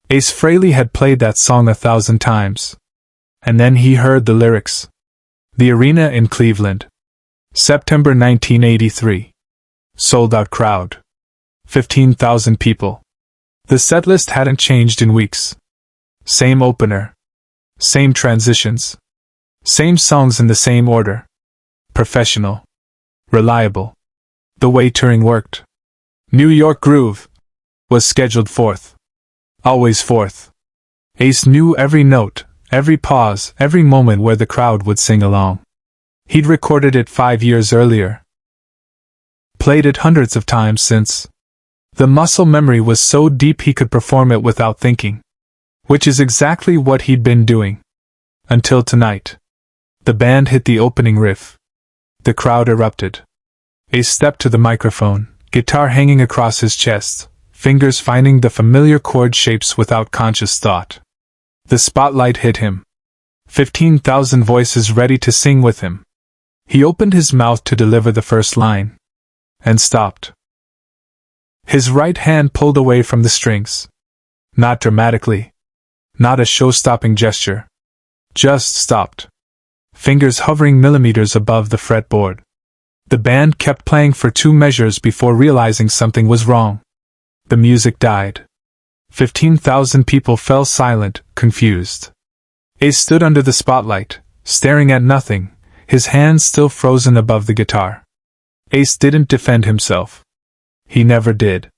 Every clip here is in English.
Ace Frehley had played that song 1,000 times. And then he heard the lyrics. The arena in Cleveland. September 1983. Sold-out crowd. 15,000 people. The setlist hadn't changed in weeks. Same opener. Same transitions. Same songs in the same order. Professional. Reliable. The way touring worked. New York Groove was scheduled fourth. Always fourth. Ace knew every note, every pause, every moment where the crowd would sing along. He'd recorded it 5 years earlier. Played it hundreds of times since. The muscle memory was so deep he could perform it without thinking. Which is exactly what he'd been doing. Until tonight. The band hit the opening riff. The crowd erupted. Ace stepped to the microphone, guitar hanging across his chest, fingers finding the familiar chord shapes without conscious thought. The spotlight hit him. 15,000 voices ready to sing with him. He opened his mouth to deliver the first line. And stopped. His right hand pulled away from the strings. Not dramatically. Not a show-stopping gesture. Just stopped. Fingers hovering millimeters above the fretboard. The band kept playing for 2 measures before realizing something was wrong. The music died. 15,000 people fell silent, confused. Ace stood under the spotlight, staring at nothing, his hands still frozen above the guitar. Ace didn't defend himself. He never did.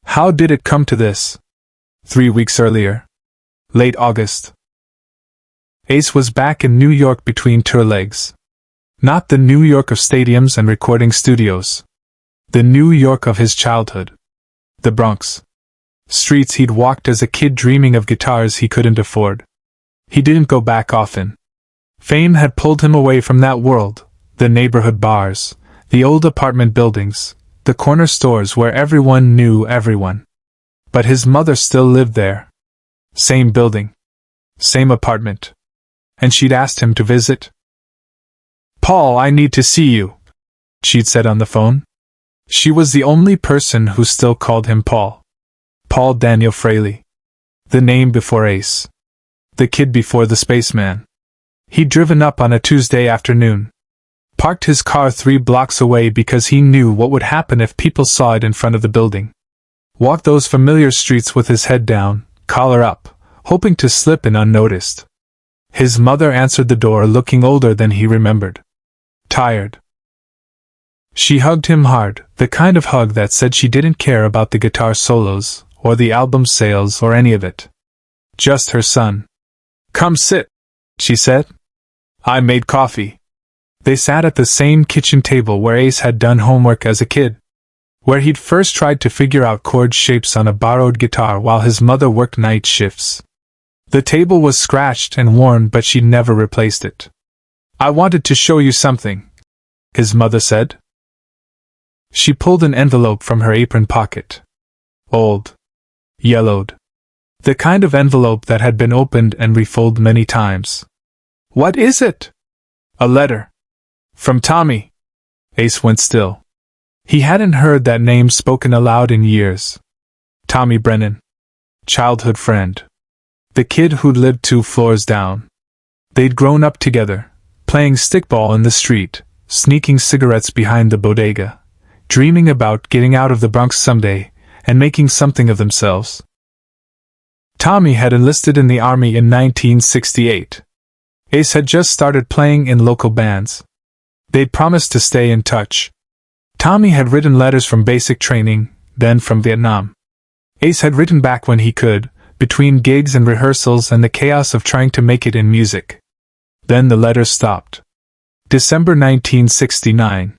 How did it come to this? 3 weeks earlier. Late August. Ace was back in New York between tour legs. Not the New York of stadiums and recording studios. The New York of his childhood. The Bronx. Streets he'd walked as a kid dreaming of guitars he couldn't afford. He didn't go back often. Fame had pulled him away from that world, the neighborhood bars, the old apartment buildings, the corner stores where everyone knew everyone. But his mother still lived there. Same building. Same apartment. And she'd asked him to visit. "Paul, I need to see you," she'd said on the phone. She was the only person who still called him Paul. Paul Daniel Frehley. The name before Ace. The kid before the spaceman. He'd driven up on a Tuesday afternoon. Parked his car 3 blocks away because he knew what would happen if people saw it in front of the building. Walked those familiar streets with his head down, collar up, hoping to slip in unnoticed. His mother answered the door looking older than he remembered. Tired. She hugged him hard, the kind of hug that said she didn't care about the guitar solos, or the album sales, or any of it. Just her son. "Come sit," she said. "I made coffee." They sat at the same kitchen table where Ace had done homework as a kid. Where he'd first tried to figure out chord shapes on a borrowed guitar while his mother worked night shifts. The table was scratched and worn, but she'd never replaced it. "I wanted to show you something," his mother said. She pulled an envelope from her apron pocket. Old. Yellowed. The kind of envelope that had been opened and refolded many times. "What is it?" "A letter. From Tommy." Ace went still. He hadn't heard that name spoken aloud in years. Tommy Brennan. Childhood friend. The kid who'd lived 2 floors down. They'd grown up together, playing stickball in the street, sneaking cigarettes behind the bodega, dreaming about getting out of the Bronx someday, and making something of themselves. Tommy had enlisted in the Army in 1968. Ace had just started playing in local bands. They'd promised to stay in touch. Tommy had written letters from basic training, then from Vietnam. Ace had written back when he could, between gigs and rehearsals and the chaos of trying to make it in music. Then the letters stopped. December 1969.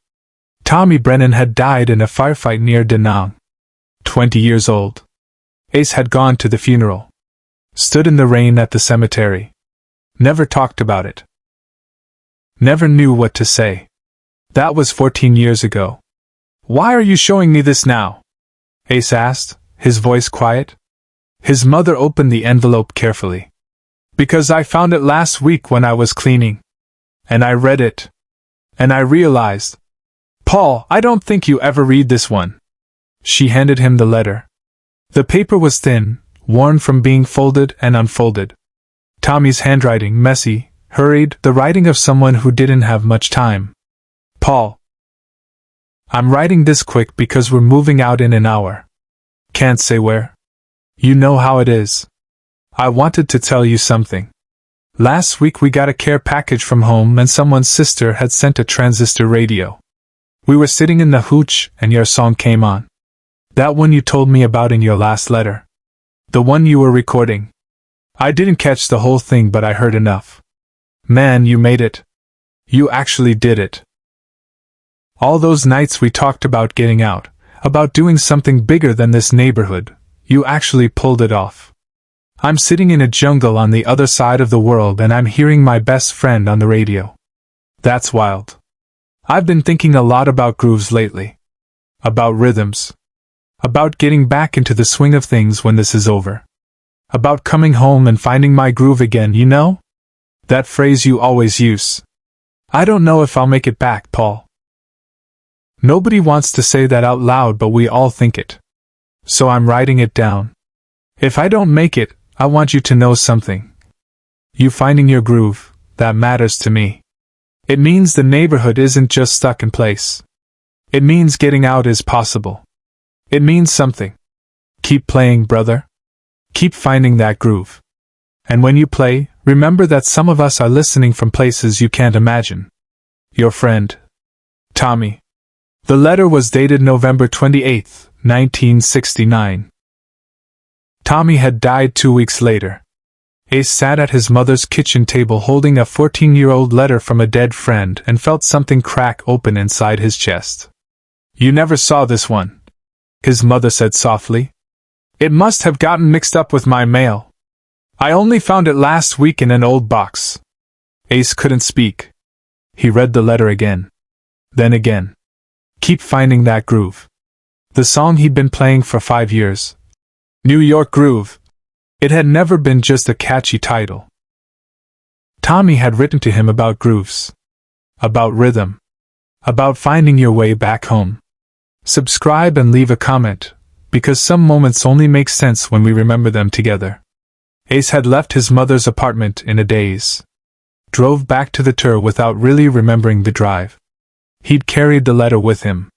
Tommy Brennan had died in a firefight near Da Nang. 20 years old. Ace had gone to the funeral. Stood in the rain at the cemetery. Never talked about it. Never knew what to say. That was 14 years ago. "Why are you showing me this now?" Ace asked, his voice quiet. His mother opened the envelope carefully. "Because I found it last week when I was cleaning. And I read it. And I realized. Paul, I don't think you ever read this one." She handed him the letter. The paper was thin, worn from being folded and unfolded. Tommy's handwriting, messy, hurried, the writing of someone who didn't have much time. Paul. I'm writing this quick because we're moving out in an hour. Can't say where. You know how it is. I wanted to tell you something. Last week we got a care package from home and someone's sister had sent a transistor radio. We were sitting in the hooch and your song came on. That one you told me about in your last letter. The one you were recording. I didn't catch the whole thing but I heard enough. Man, you made it. You actually did it. All those nights we talked about getting out, about doing something bigger than this neighborhood, you actually pulled it off. I'm sitting in a jungle on the other side of the world and I'm hearing my best friend on the radio. That's wild. I've been thinking a lot about grooves lately. About rhythms. About getting back into the swing of things when this is over. About coming home and finding my groove again, you know? That phrase you always use. I don't know if I'll make it back, Paul. Nobody wants to say that out loud, but we all think it. So I'm writing it down. If I don't make it, I want you to know something. You finding your groove, that matters to me. It means the neighborhood isn't just stuck in place. It means getting out is possible. It means something. Keep playing, brother. Keep finding that groove. And when you play, remember that some of us are listening from places you can't imagine. Your friend, Tommy. The letter was dated November 28, 1969. Tommy had died 2 weeks later. Ace sat at his mother's kitchen table holding a 14-year-old letter from a dead friend and felt something crack open inside his chest. You never saw this one, his mother said softly. It must have gotten mixed up with my mail. I only found it last week in an old box. Ace couldn't speak. He read the letter again. Then again. Keep finding that groove. The song he'd been playing for 5 years. New York Groove. It had never been just a catchy title. Tommy had written to him about grooves. About rhythm. About finding your way back home. Subscribe and leave a comment, because some moments only make sense when we remember them together. Ace had left his mother's apartment in a daze. Drove back to the tour without really remembering the drive. He'd carried the letter with him.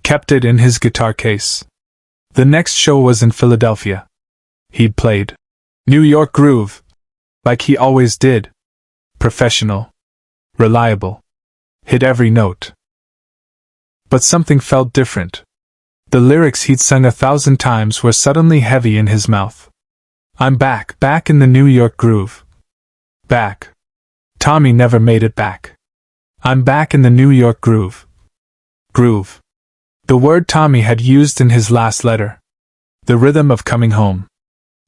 Kept it in his guitar case. The next show was in Philadelphia. He'd played New York Groove, like he always did. Professional. Reliable. Hit every note. But something felt different. The lyrics he'd sung 1,000 times were suddenly heavy in his mouth. I'm back, back in the New York Groove. Back. Tommy never made it back. I'm back in the New York Groove. Groove. The word Tommy had used in his last letter. The rhythm of coming home.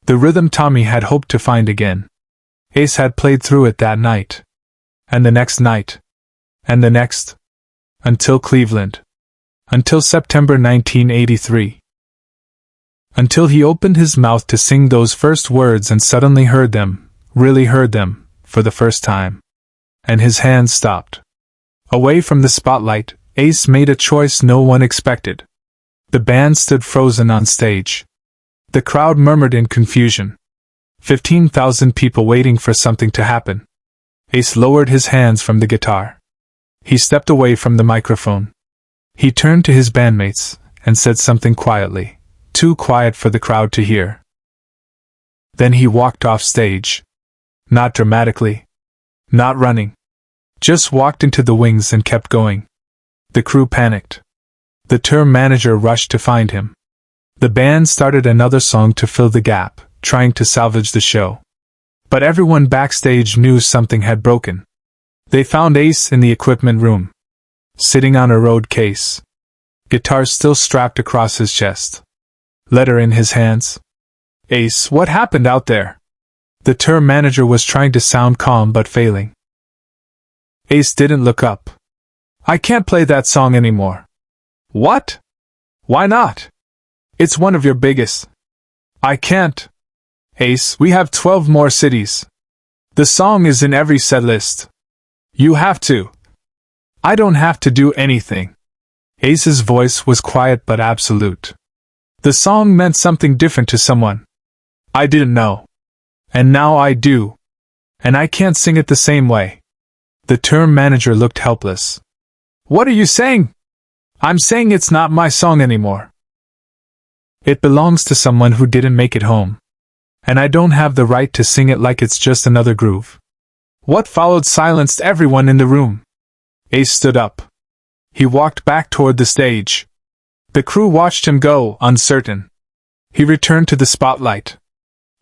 The rhythm Tommy had hoped to find again. Ace had played through it that night. And the next night. And the next. Until Cleveland. Until September 1983. Until he opened his mouth to sing those first words and suddenly heard them, really heard them, for the first time. And his hands stopped. Away from the spotlight, Ace made a choice no one expected. The band stood frozen on stage. The crowd murmured in confusion. 15,000 people waiting for something to happen. Ace lowered his hands from the guitar. He stepped away from the microphone. He turned to his bandmates and said something quietly, too quiet for the crowd to hear. Then he walked off stage. Not dramatically. Not running. Just walked into the wings and kept going. The crew panicked. The tour manager rushed to find him. The band started another song to fill the gap, trying to salvage the show. But everyone backstage knew something had broken. They found Ace in the equipment room. Sitting on a road case. Guitar still strapped across his chest. Letter in his hands. Ace, what happened out there? The tour manager was trying to sound calm but failing. Ace didn't look up. I can't play that song anymore. What? Why not? It's one of your biggest. I can't. Ace, we have 12 more cities. The song is in every set list. You have to. I don't have to do anything. Ace's voice was quiet but absolute. The song meant something different to someone. I didn't know. And now I do. And I can't sing it the same way. The tour manager looked helpless. What are you saying? I'm saying it's not my song anymore. It belongs to someone who didn't make it home. And I don't have the right to sing it like it's just another groove. What followed silenced everyone in the room. Ace stood up. He walked back toward the stage. The crew watched him go, uncertain. He returned to the spotlight.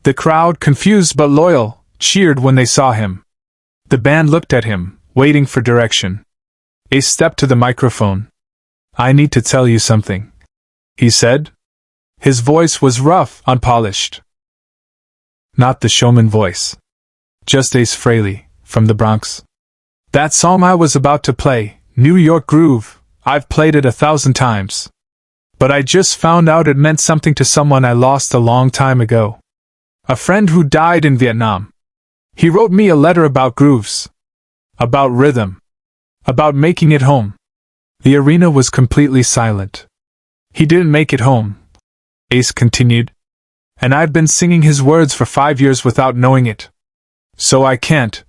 The crowd, confused but loyal, cheered when they saw him. The band looked at him, waiting for direction. Ace stepped to the microphone. I need to tell you something, he said. His voice was rough, unpolished. Not the showman voice. Just Ace Frehley, from the Bronx. That song I was about to play, New York Groove, I've played it 1,000 times. But I just found out it meant something to someone I lost a long time ago. A friend who died in Vietnam. He wrote me a letter about grooves. About rhythm. About making it home. The arena was completely silent. He didn't make it home, Ace continued. And I've been singing his words for 5 years without knowing it. So I can't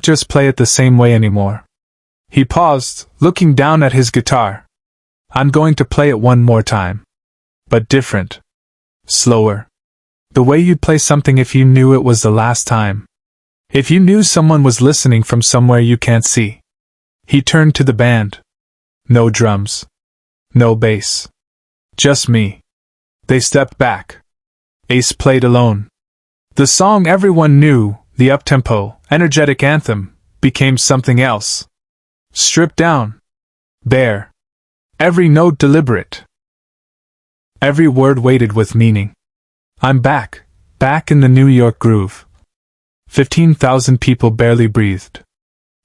just play it the same way anymore. He paused, looking down at his guitar. I'm going to play it one more time. But different. Slower. The way you'd play something if you knew it was the last time. If you knew someone was listening from somewhere you can't see. He turned to the band. No drums. No bass. Just me. They stepped back. Ace played alone. The song everyone knew, the up-tempo, energetic anthem, became something else. Stripped down. Bare. Every note deliberate. Every word weighted with meaning. I'm back in the New York groove. 15,000 people barely breathed.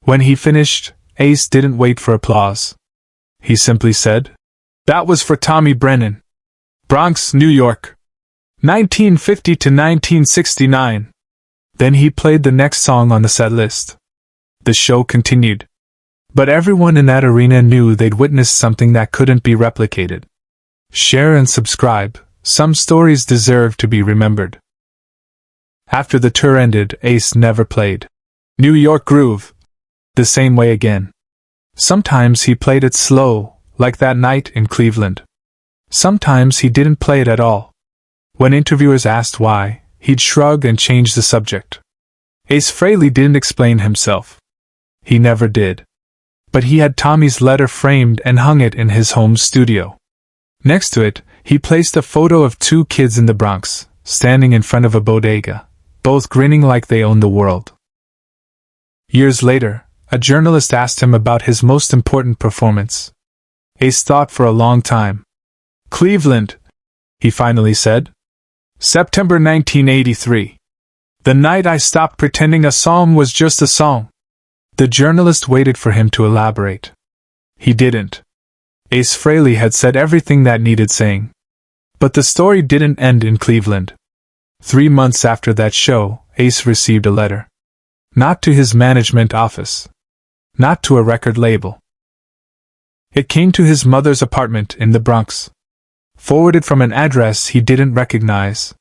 When he finished, Ace didn't wait for applause. He simply said, "That was for Tommy Brennan. Bronx, New York. 1950 to 1969. Then he played the next song on the set list. The show continued. But everyone in that arena knew they'd witnessed something that couldn't be replicated. Share and subscribe. Some stories deserve to be remembered. After the tour ended, Ace never played New York Groove the same way again. Sometimes he played it slow, like that night in Cleveland. Sometimes he didn't play it at all. When interviewers asked why, he'd shrug and change the subject. Ace Frehley didn't explain himself. He never did. But he had Tommy's letter framed and hung it in his home studio. Next to it, he placed a photo of 2 kids in the Bronx, standing in front of a bodega, both grinning like they owned the world. Years later, a journalist asked him about his most important performance. Ace thought for a long time. Cleveland, he finally said. September 1983. The night I stopped pretending a song was just a song. The journalist waited for him to elaborate. He didn't. Ace Frehley had said everything that needed saying. But the story didn't end in Cleveland. 3 months after that show, Ace received a letter. Not to his management office. Not to a record label. It came to his mother's apartment in the Bronx. Forwarded from an address he didn't recognize.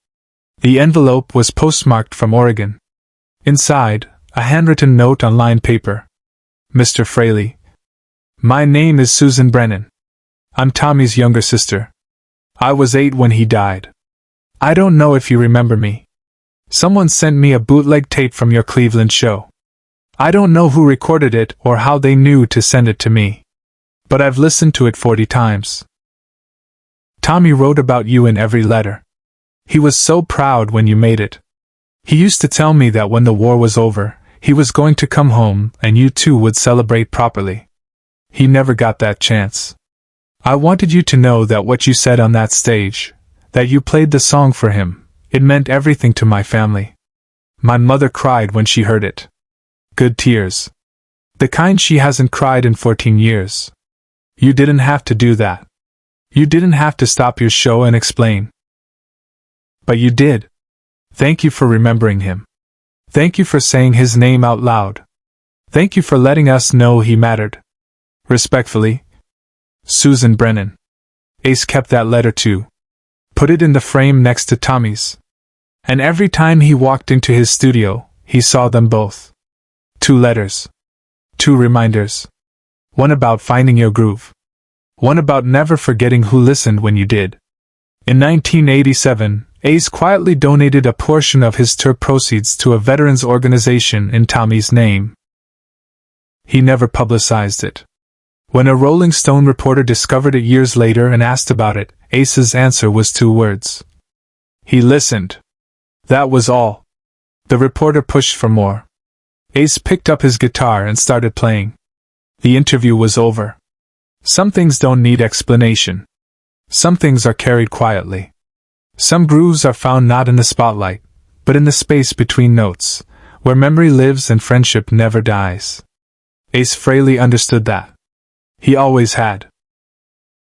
The envelope was postmarked from Oregon. Inside, a handwritten note on lined paper. Mr. Frehley. My name is Susan Brennan. I'm Tommy's younger sister. I was 8 when he died. I don't know if you remember me. Someone sent me a bootleg tape from your Cleveland show. I don't know who recorded it or how they knew to send it to me. But I've listened to it 40 times. Tommy wrote about you in every letter. He was so proud when you made it. He used to tell me that when the war was over, he was going to come home and you two would celebrate properly. He never got that chance. I wanted you to know that what you said on that stage, that you played the song for him, it meant everything to my family. My mother cried when she heard it. Good tears. The kind she hasn't cried in 14 years. You didn't have to do that. You didn't have to stop your show and explain. But you did. Thank you for remembering him. Thank you for saying his name out loud. Thank you for letting us know he mattered. Respectfully, Susan Brennan. Ace kept that letter too. put it in the frame next to Tommy's. And every time he walked into his studio, he saw them both. 2 letters. 2 reminders. One about finding your groove. One about never forgetting who listened when you did. In 1987, Ace quietly donated a portion of his tour proceeds to a veterans organization in Tommy's name. He never publicized it. When a Rolling Stone reporter discovered it years later and asked about it, Ace's answer was 2 words. He listened. That was all. The reporter pushed for more. Ace picked up his guitar and started playing. The interview was over. Some things don't need explanation. Some things are carried quietly. Some grooves are found not in the spotlight, but in the space between notes, where memory lives and friendship never dies. Ace Frehley understood that. He always had.